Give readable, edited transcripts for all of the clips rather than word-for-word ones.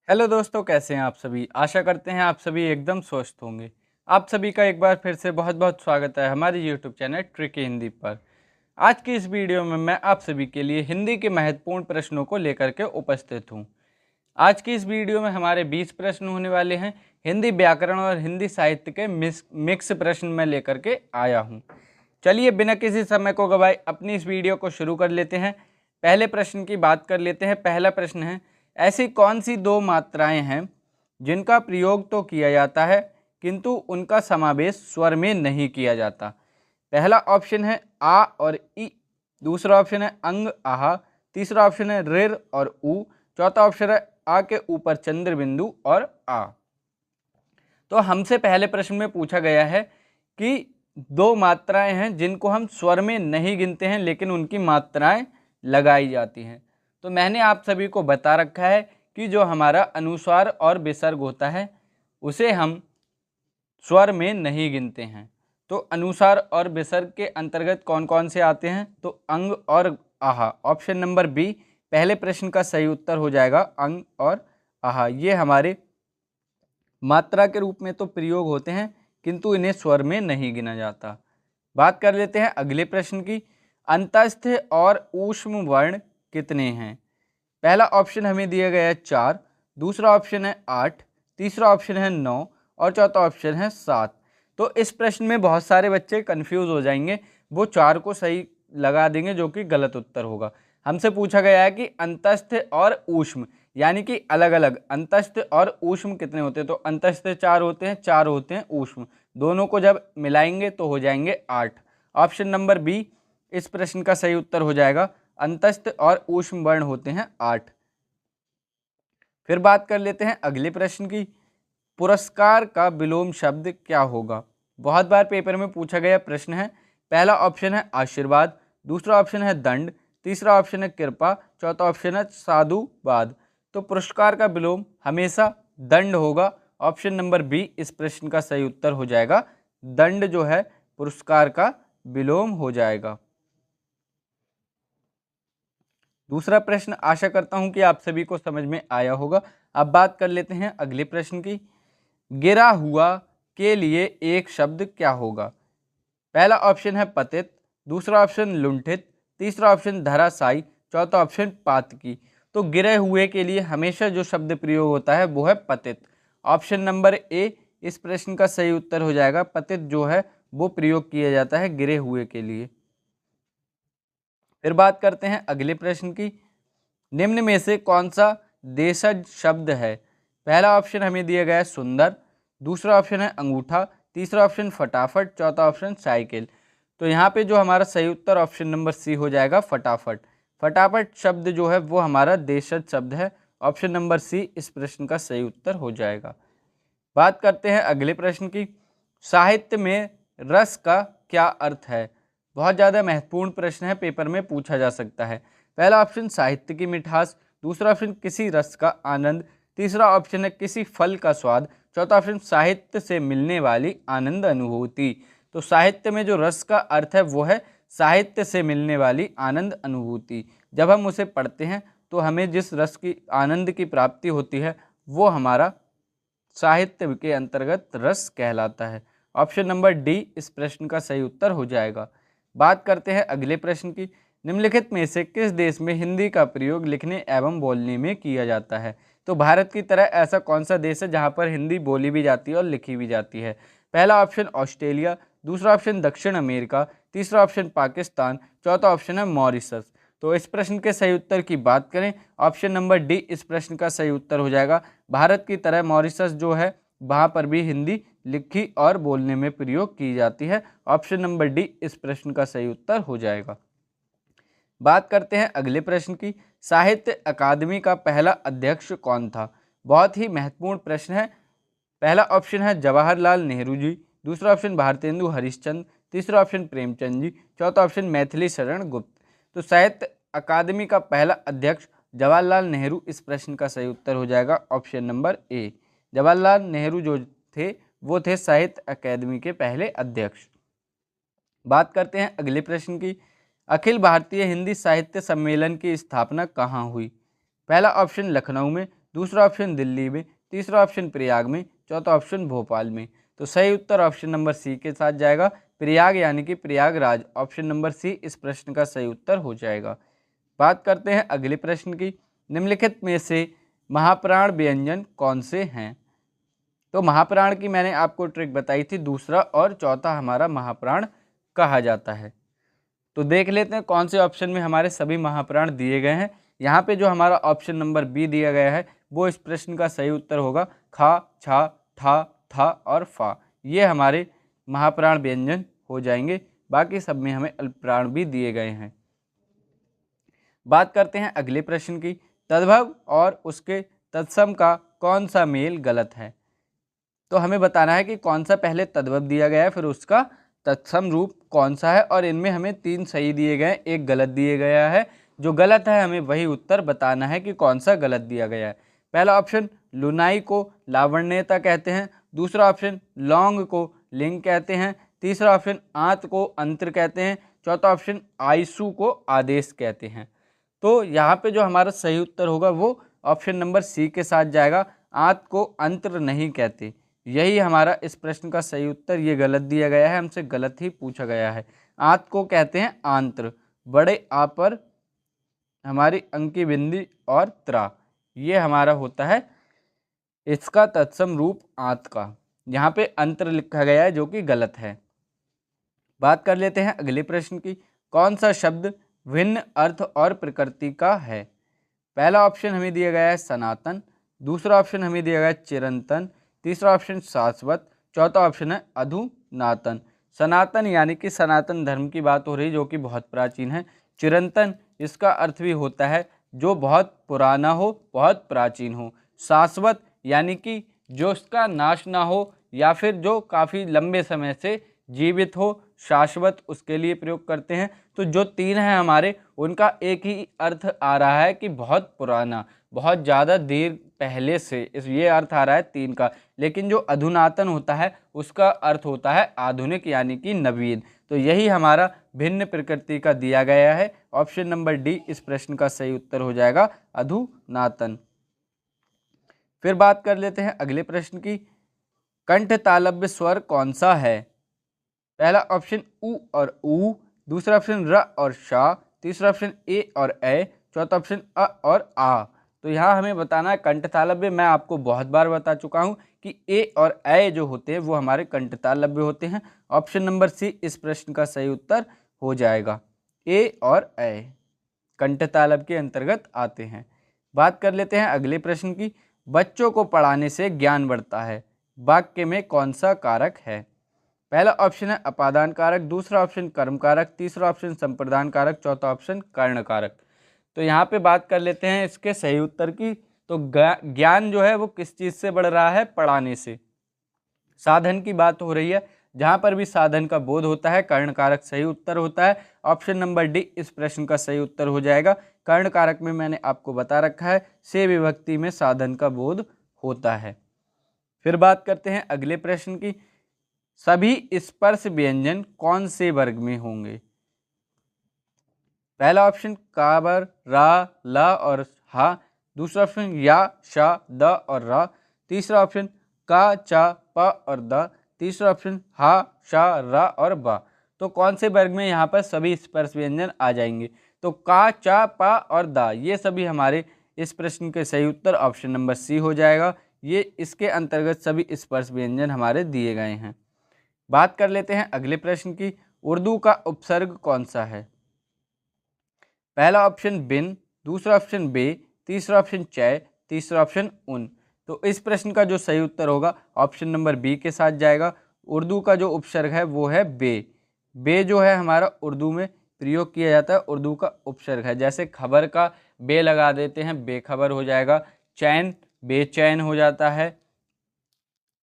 Hello दोस्तों, कैसे हैं आप सभी। आशा करते हैं आप सभी एकदम स्वस्थ होंगे। आप सभी का एक बार फिर से बहुत बहुत स्वागत है हमारे यूट्यूब चैनल ट्रिकी हिंदी पर। आज की इस वीडियो में मैं आप सभी के लिए हिंदी के महत्वपूर्ण प्रश्नों को लेकर के उपस्थित हूं। आज की इस वीडियो में हमारे 20 प्रश्न होने वाले हैं। हिंदी व्याकरण और हिंदी साहित्य के मिक्स प्रश्न मैं लेकर के आया हूँ। चलिए बिना किसी समय को गवाए अपनी इस वीडियो को शुरू कर लेते हैं। पहले प्रश्न की बात कर लेते हैं। पहला प्रश्न है, ऐसी कौन सी दो मात्राएं हैं जिनका प्रयोग तो किया जाता है किंतु उनका समावेश स्वर में नहीं किया जाता। पहला ऑप्शन है आ और ई, दूसरा ऑप्शन है अंग आहा, तीसरा ऑप्शन है रिर और ऊ, चौथा ऑप्शन है आ के ऊपर चंद्र बिंदु और आ। तो हमसे पहले प्रश्न में पूछा गया है कि दो मात्राएं हैं जिनको हम स्वर में नहीं गिनते हैं लेकिन उनकी मात्राएं लगाई जाती हैं। तो मैंने आप सभी को बता रखा है कि जो हमारा अनुस्वार और विसर्ग होता है उसे हम स्वर में नहीं गिनते हैं। तो अनुस्वार और विसर्ग के अंतर्गत कौन कौन से आते हैं, तो अंग और आहा। ऑप्शन नंबर बी पहले प्रश्न का सही उत्तर हो जाएगा, अंग और आहा। ये हमारे मात्रा के रूप में तो प्रयोग होते हैं किंतु इन्हें स्वर में नहीं गिना जाता। बात कर लेते हैं अगले प्रश्न की। अंतस्थ और ऊष्म वर्ण कितने हैं। पहला ऑप्शन हमें दिया गया है 4, दूसरा ऑप्शन है 8, तीसरा ऑप्शन है 9 और चौथा ऑप्शन है 7। तो इस प्रश्न में बहुत सारे बच्चे कंफ्यूज हो जाएंगे, वो 4 को सही लगा देंगे जो कि गलत उत्तर होगा। हमसे पूछा गया है कि अंतस्थ और ऊष्म यानी कि अलग अलग अंतस्थ और ऊष्म कितने होते हैं। तो अंतस्थ 4 होते हैं, 4 होते हैं ऊष्म। दोनों को जब मिलाएंगे तो हो जाएंगे 8। ऑप्शन नंबर बी इस प्रश्न का सही उत्तर हो जाएगा। अंतस्थ और ऊष्म वर्ण होते हैं 8। फिर बात कर लेते हैं अगले प्रश्न की। पुरस्कार का विलोम शब्द क्या होगा। बहुत बार पेपर में पूछा गया प्रश्न है। पहला ऑप्शन है आशीर्वाद, दूसरा ऑप्शन है दंड, तीसरा ऑप्शन है कृपा, चौथा ऑप्शन है साधुवाद। तो पुरस्कार का विलोम हमेशा दंड होगा। ऑप्शन नंबर बी इस प्रश्न का सही उत्तर हो जाएगा। दंड जो है पुरस्कार का विलोम हो जाएगा। दूसरा प्रश्न आशा करता हूं कि आप सभी को समझ में आया होगा। अब बात कर लेते हैं अगले प्रश्न की। गिरा हुआ के लिए एक शब्द क्या होगा। पहला ऑप्शन है पतित, दूसरा ऑप्शन लुंठित, तीसरा ऑप्शन धराशायी, चौथा ऑप्शन पातकी। तो गिरे हुए के लिए हमेशा जो शब्द प्रयोग होता है वो है पतित। ऑप्शन नंबर ए इस प्रश्न का सही उत्तर हो जाएगा। पतित जो है वो प्रयोग किया जाता है गिरे हुए के लिए। फिर बात करते हैं अगले प्रश्न की। निम्न में से कौन सा देशज शब्द है। पहला ऑप्शन हमें दिया गया है सुंदर, दूसरा ऑप्शन है अंगूठा, तीसरा ऑप्शन फटाफट, चौथा ऑप्शन साइकिल। तो यहाँ पे जो हमारा सही उत्तर ऑप्शन नंबर सी हो जाएगा, फटाफट। फटाफट शब्द जो है वो हमारा देशज शब्द है। ऑप्शन नंबर सी इस प्रश्न का सही उत्तर हो जाएगा। बात करते हैं अगले प्रश्न की। साहित्य में रस का क्या अर्थ है। बहुत ज़्यादा महत्वपूर्ण प्रश्न है, पेपर में पूछा जा सकता है। पहला ऑप्शन साहित्य की मिठास, दूसरा ऑप्शन किसी रस का आनंद, तीसरा ऑप्शन है किसी फल का स्वाद, चौथा ऑप्शन साहित्य से मिलने वाली आनंद अनुभूति। तो साहित्य में जो रस का अर्थ है वो है साहित्य से मिलने वाली आनंद अनुभूति। जब हम उसे पढ़ते हैं तो हमें जिस रस की आनंद की प्राप्ति होती है वो हमारा साहित्य के अंतर्गत रस कहलाता है। ऑप्शन नंबर डी इस प्रश्न का सही उत्तर हो जाएगा। बात करते हैं अगले प्रश्न की। निम्नलिखित में से किस देश में हिंदी का प्रयोग लिखने एवं बोलने में किया जाता है। तो भारत की तरह ऐसा कौन सा देश है जहां पर हिंदी बोली भी जाती है और लिखी भी जाती है। पहला ऑप्शन ऑस्ट्रेलिया, दूसरा ऑप्शन दक्षिण अमेरिका, तीसरा ऑप्शन पाकिस्तान, चौथा ऑप्शन है मॉरिशस। तो इस प्रश्न के सही उत्तर की बात करें, ऑप्शन नंबर डी इस प्रश्न का सही उत्तर हो जाएगा। भारत की तरह मॉरिशस जो है वहाँ पर भी हिंदी लिखी और बोलने में प्रयोग की जाती है। ऑप्शन नंबर डी इस प्रश्न का सही उत्तर हो जाएगा। बात करते हैं अगले प्रश्न की। साहित्य अकादमी का पहला अध्यक्ष कौन था। बहुत ही महत्वपूर्ण प्रश्न है। पहला ऑप्शन है जवाहरलाल नेहरू जी, दूसरा ऑप्शन भारतेंदु हरिश्चंद्र, तीसरा ऑप्शन प्रेमचंद जी, चौथा ऑप्शन मैथिली शरण गुप्त। तो साहित्य अकादमी का पहला अध्यक्ष जवाहरलाल नेहरू इस प्रश्न का सही उत्तर हो जाएगा। Option number A Jawaharlal Nehru जो थे वो थे साहित्य अकादमी के पहले अध्यक्ष। बात करते हैं अगले प्रश्न की। अखिल भारतीय हिंदी साहित्य सम्मेलन की स्थापना कहाँ हुई। पहला ऑप्शन लखनऊ में, दूसरा ऑप्शन दिल्ली में, तीसरा ऑप्शन प्रयाग में, चौथा ऑप्शन भोपाल में। तो सही उत्तर ऑप्शन नंबर सी के साथ जाएगा, प्रयाग यानी कि प्रयागराज। ऑप्शन नंबर सी इस प्रश्न का सही उत्तर हो जाएगा। बात करते हैं अगले प्रश्न की। निम्नलिखित में से महाप्राण व्यंजन कौन से हैं? तो महाप्राण की मैंने आपको ट्रिक बताई थी, दूसरा और चौथा हमारा महाप्राण कहा जाता है। तो देख लेते हैं कौन से ऑप्शन में हमारे सभी महाप्राण दिए गए हैं। यहाँ पे जो हमारा ऑप्शन नंबर बी दिया गया है वो इस प्रश्न का सही उत्तर होगा। खा, छा, ठा, था और फा, ये हमारे महाप्राण व्यंजन हो जाएंगे। बाकी सब में हमें अल्पप्राण भी दिए गए हैं। बात करते हैं अगले प्रश्न की। तद्भव और उसके तत्सम का कौन सा मेल गलत है? तो हमें बताना है कि कौन सा पहले तद्भव दिया गया है, फिर उसका तत्सम रूप कौन सा है, और इनमें हमें 3 सही दिए गए, एक गलत दिए गया है। जो गलत है हमें वही उत्तर बताना है कि कौन सा गलत दिया गया है। पहला ऑप्शन लुनाई को लावण्यता कहते हैं, दूसरा ऑप्शन लौंग को लिंग कहते हैं, तीसरा ऑप्शन आंत को अंतर कहते हैं, चौथा ऑप्शन आयसु को आदेश कहते हैं। तो यहाँ पे जो हमारा सही उत्तर होगा वो ऑप्शन नंबर सी के साथ जाएगा, आंत को अंतर नहीं कहते। यही हमारा इस प्रश्न का सही उत्तर, ये गलत दिया गया है, हमसे गलत ही पूछा गया है। आंत को कहते हैं आंत्र, बड़े आ पर हमारी अंकी बिंदी और त्रा, ये हमारा होता है इसका तत्सम रूप आंत का। यहाँ पे अंतर लिखा गया है जो कि गलत है। बात कर लेते हैं अगले प्रश्न की। कौन सा शब्द भिन्न अर्थ और प्रकृति का है? पहला ऑप्शन हमें दिया गया है सनातन, दूसरा ऑप्शन हमें दिया गया है चिरंतन, तीसरा ऑप्शन शाश्वत, चौथा ऑप्शन है अधुनातन। सनातन यानी कि सनातन धर्म की बात हो रही जो कि बहुत प्राचीन है। चिरंतन इसका अर्थ भी होता है जो बहुत पुराना हो, बहुत प्राचीन हो। शाश्वत यानी कि जो उसका नाश ना हो या फिर जो काफ़ी लंबे समय से जीवित हो, शाश्वत उसके लिए प्रयोग करते हैं। तो जो 3 हैं हमारे, उनका एक ही अर्थ आ रहा है कि बहुत पुराना, बहुत ज़्यादा देर पहले से, इस ये अर्थ आ रहा है 3 का। लेकिन जो अधुनातन होता है उसका अर्थ होता है आधुनिक यानी कि नवीन। तो यही हमारा भिन्न प्रकृति का दिया गया है। ऑप्शन नंबर डी इस प्रश्न का सही उत्तर हो जाएगा, अधुनातन। फिर बात कर लेते हैं अगले प्रश्न की। कंठ तालव्य स्वर कौन सा है? पहला ऑप्शन उ और ऊ, दूसरा ऑप्शन र और शा, तीसरा ऑप्शन ए और ए, चौथा ऑप्शन अ और आ। तो यहाँ हमें बताना है कंठतालव्य। मैं आपको बहुत बार बता चुका हूँ कि ए और ए जो होते हैं वो हमारे कंठतालव्य होते हैं। ऑप्शन नंबर सी इस प्रश्न का सही उत्तर हो जाएगा। ए और ए कंठतालव्य के अंतर्गत आते हैं। बात कर लेते हैं अगले प्रश्न की। बच्चों को पढ़ाने से ज्ञान बढ़ता है, वाक्य में कौन सा कारक है? पहला ऑप्शन है अपादान कारक, दूसरा ऑप्शन कर्म कारक, तीसरा ऑप्शन संप्रदान कारक, चौथा ऑप्शन कर्ण कारक। तो यहाँ पे बात कर लेते हैं इसके सही उत्तर की। तो ज्ञान जो है वो किस चीज़ से बढ़ रहा है? पढ़ाने से। साधन की बात हो रही है, जहाँ पर भी साधन का बोध होता है कर्ण कारक सही उत्तर होता है। ऑप्शन नंबर डी इस प्रश्न का सही उत्तर हो जाएगा। कर्ण कारक में मैंने आपको बता रखा है से विभक्ति में साधन का बोध होता है। फिर बात करते हैं अगले प्रश्न की। सभी स्पर्श व्यंजन कौन से वर्ग में होंगे? पहला ऑप्शन काबर, रा, ला और हा, दूसरा ऑप्शन या, शा, द और रा, तीसरा ऑप्शन का, चा, प और द, तीसरा ऑप्शन हा, शा, रा और बा। तो कौन से वर्ग में यहाँ पर सभी स्पर्श व्यंजन आ जाएंगे? तो का, चा, पा और दा ये सभी हमारे इस प्रश्न के सही उत्तर ऑप्शन नंबर सी हो जाएगा। ये इसके अंतर्गत सभी स्पर्श व्यंजन हमारे दिए गए हैं। बात कर लेते हैं अगले प्रश्न की। उर्दू का उपसर्ग कौन सा है? पहला ऑप्शन बिन, दूसरा ऑप्शन बे, तीसरा ऑप्शन चय, तीसरा ऑप्शन उन। तो इस प्रश्न का जो सही उत्तर होगा ऑप्शन नंबर बी के साथ जाएगा। उर्दू का जो उपसर्ग है वो है बे। बे जो है हमारा उर्दू में प्रयोग किया जाता है, उर्दू का उपसर्ग है। जैसे खबर का बे लगा देते हैं, बेखबर हो जाएगा। चैन बेचैन हो जाता है।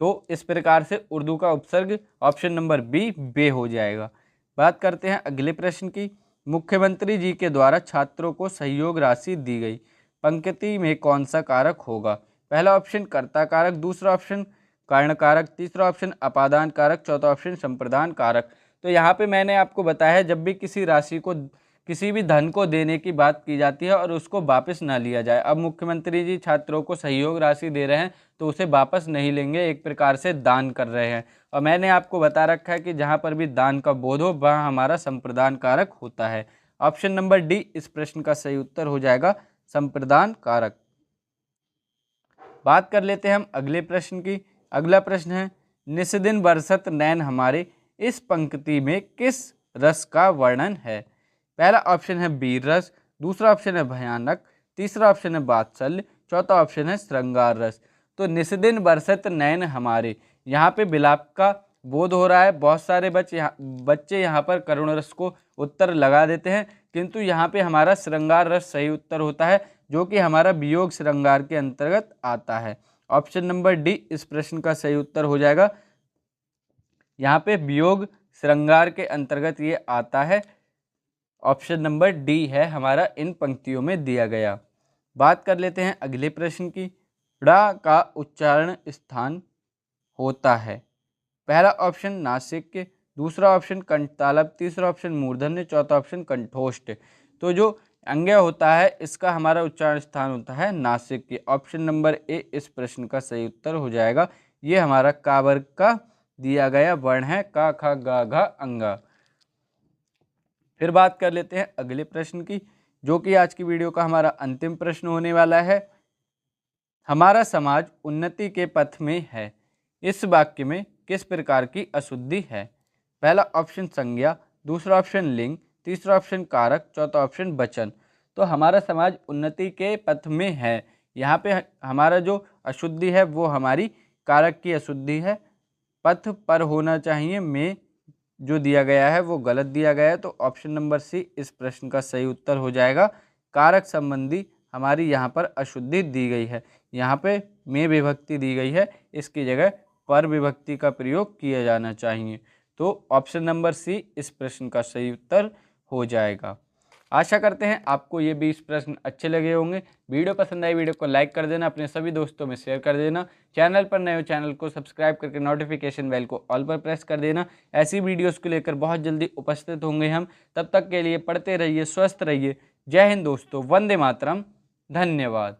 तो इस प्रकार से उर्दू का उपसर्ग ऑप्शन नंबर बी बे हो जाएगा। बात करते हैं अगले प्रश्न की। मुख्यमंत्री जी के द्वारा छात्रों को सहयोग राशि दी गई, पंक्ति में कौन सा कारक होगा? पहला ऑप्शन कर्ता कारक, दूसरा ऑप्शन कारण कारक, तीसरा ऑप्शन अपादान कारक, चौथा ऑप्शन संप्रदान कारक। तो यहाँ पे मैंने आपको बताया है जब भी किसी राशि को किसी भी धन को देने की बात की जाती है और उसको वापस ना लिया जाए। अब मुख्यमंत्री जी छात्रों को सहयोग राशि दे रहे हैं तो उसे वापस नहीं लेंगे, एक प्रकार से दान कर रहे हैं। और मैंने आपको बता रखा है कि जहाँ पर भी दान का बोध हो वहाँ हमारा संप्रदान कारक होता है। ऑप्शन नंबर डी इस प्रश्न का सही उत्तर हो जाएगा, संप्रदान कारक। बात कर लेते हैं हम अगले प्रश्न की। अगला प्रश्न है, निस्दिन बरसत नैन हमारे, इस पंक्ति में किस रस का वर्णन है? पहला ऑप्शन है वीर रस, दूसरा ऑप्शन है भयानक, तीसरा ऑप्शन है वात्सल्य, चौथा ऑप्शन है श्रृंगार रस। तो निस्दिन बरसत नैन हमारे, यहाँ पे विलाप का बोध हो रहा है। बहुत सारे बच्चे यहाँ पर करुण रस को उत्तर लगा देते हैं, किंतु यहाँ पे हमारा श्रृंगार रस सही उत्तर होता है, जो कि हमारा वियोग श्रृंगार के अंतर्गत आता है। ऑप्शन नंबर डी इस प्रश्न का सही उत्तर हो जाएगा। यहाँ पे वियोग श्रृंगार के अंतर्गत ये आता है। ऑप्शन नंबर डी है हमारा इन पंक्तियों में दिया गया। बात कर लेते हैं अगले प्रश्न की। ड़ा का उच्चारण स्थान होता है? पहला ऑप्शन नासिक, दूसरा ऑप्शन कंठतालब, तीसरा ऑप्शन मूर्धन्य, चौथा ऑप्शन कंठोष्ठ। तो जो अंग्य होता है इसका हमारा उच्चारण स्थान होता है नासिक के। ऑप्शन नंबर ए इस प्रश्न का सही उत्तर हो जाएगा। ये हमारा का वर्ग का दिया गया वर्ण है, का खा गा घा अंगा। फिर बात कर लेते हैं अगले प्रश्न की, जो कि आज की वीडियो का हमारा अंतिम प्रश्न होने वाला है। हमारा समाज उन्नति के पथ में है, इस वाक्य में किस प्रकार की अशुद्धि है? पहला ऑप्शन संज्ञा, दूसरा ऑप्शन लिंग, तीसरा ऑप्शन कारक, चौथा ऑप्शन वचन। तो हमारा समाज उन्नति के पथ में है, यहाँ पे हमारा जो अशुद्धि है वो हमारी कारक की अशुद्धि है। पथ पर होना चाहिए, में जो दिया गया है वो गलत दिया गया है। तो ऑप्शन नंबर सी इस प्रश्न का सही उत्तर हो जाएगा। कारक संबंधी हमारी यहाँ पर अशुद्धि दी गई है, यहाँ पे में विभक्ति दी गई है, इसकी जगह पर विभक्ति का प्रयोग किया जाना चाहिए। तो ऑप्शन नंबर सी इस प्रश्न का सही उत्तर हो जाएगा। आशा करते हैं आपको ये 20 प्रश्न अच्छे लगे होंगे। वीडियो पसंद आई वीडियो को लाइक कर देना, अपने सभी दोस्तों में शेयर कर देना। चैनल पर नए हो चैनल को सब्सक्राइब करके नोटिफिकेशन बेल को ऑल पर प्रेस कर देना। ऐसी वीडियोस को लेकर बहुत जल्दी उपस्थित होंगे हम। तब तक के लिए पढ़ते रहिए, स्वस्थ रहिए। जय हिंद दोस्तों, वंदे मातरम, धन्यवाद।